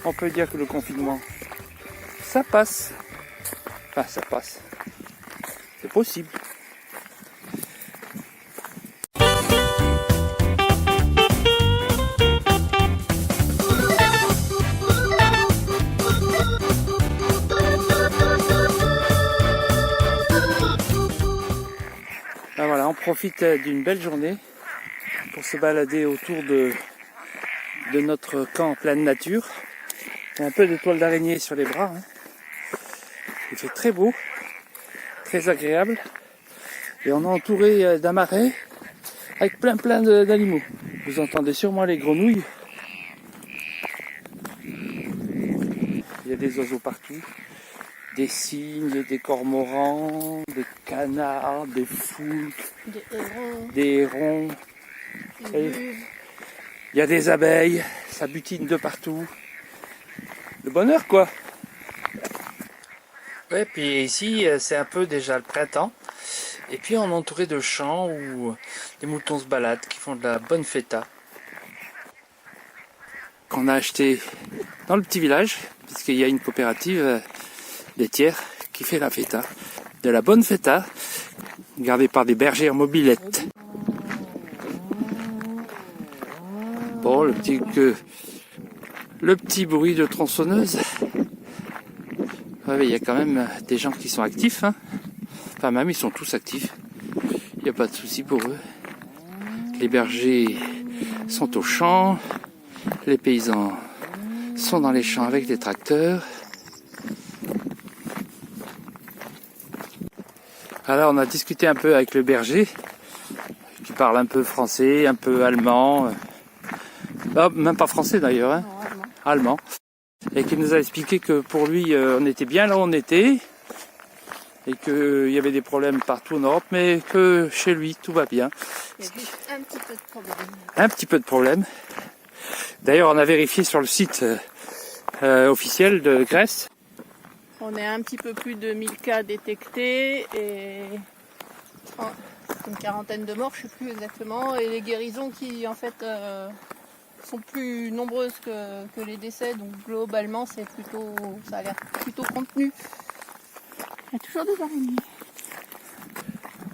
on peut dire que le confinement, ça passe. Enfin, ça passe. C'est possible. Ben voilà, on profite d'une belle journée pour se balader autour de notre camp en pleine nature. Il y a un peu de toile d'araignée sur les bras. Hein. Il fait très beau, très agréable. Et on est entouré d'un marais avec plein d'animaux. Vous entendez sûrement les grenouilles. Il y a des oiseaux partout. Des cygnes, des cormorans, des canards, des foules, des hérons. Il y a des abeilles, ça butine de partout. Le bonheur quoi. Ouais, puis ici c'est un peu déjà le printemps. Et puis on est entouré de champs où les moutons se baladent, qui font de la bonne feta. Qu'on a acheté dans le petit village, puisqu'il y a une coopérative laitière qui fait la feta. De la bonne feta, gardée par des bergers en mobilette. Bon, le petit bruit de tronçonneuse. Ouais, il y a quand même des gens qui sont actifs. Hein. Enfin, même ils sont tous actifs. Il n'y a pas de souci pour eux. Les bergers sont au champ. Les paysans sont dans les champs avec des tracteurs. Alors, on a discuté un peu avec le berger, qui parle un peu français, un peu allemand. Ah, même pas français d'ailleurs, hein. Non, Allemand. Et qui nous a expliqué que pour lui, on était bien là où on était, et qu'il y avait des problèmes partout en Europe, mais que chez lui, tout va bien. il y a juste un petit peu de problème. Un petit peu de problème. D'ailleurs, on a vérifié sur le site officiel de Grèce. On est un petit peu plus de 1000 cas détectés et une quarantaine de morts, je ne sais plus exactement, et les guérisons qui en fait sont plus nombreuses que les décès, donc globalement ça a l'air plutôt contenu. Il y a toujours des araignées.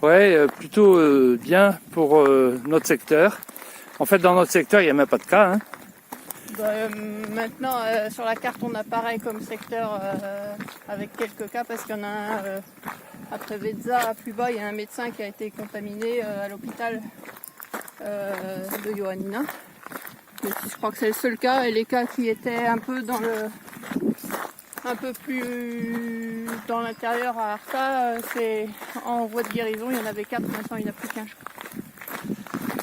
Ouais, plutôt bien pour notre secteur. En fait, dans notre secteur, il n'y a même pas de cas. Hein. Maintenant, sur la carte, on a pareil comme secteur avec quelques cas parce qu'il y en a un après Vezza, plus bas, il y a un médecin qui a été contaminé à l'hôpital de Ioannina. Mais je crois que c'est le seul cas, et les cas qui étaient un peu un peu plus dans l'intérieur à Arta, c'est en voie de guérison. Il y en avait 4, maintenant il n'y en a plus qu'un.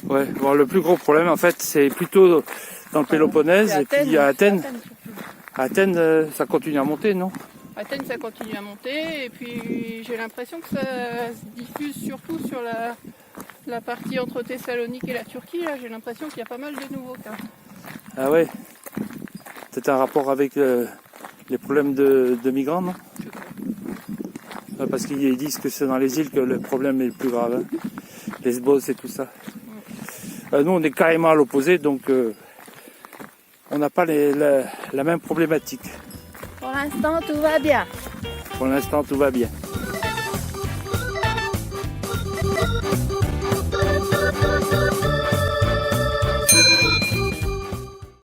Ouais, bon, le plus gros problème en fait, c'est plutôt dans le Péloponnèse et puis à Athènes. Athènes, ça continue à monter, non? Athènes, ça continue à monter, et puis j'ai l'impression que ça se diffuse surtout sur la partie entre Thessalonique et la Turquie. Là, j'ai l'impression qu'il y a pas mal de nouveaux cas. Ah ouais. C'est un rapport avec les problèmes de migrants, non? Ouais, parce qu'ils disent que c'est dans les îles que le problème est le plus grave. Hein. Lesbos et tout ça. Nous, on est carrément à l'opposé, donc on n'a pas la même problématique. Pour l'instant, tout va bien. Pour l'instant, tout va bien.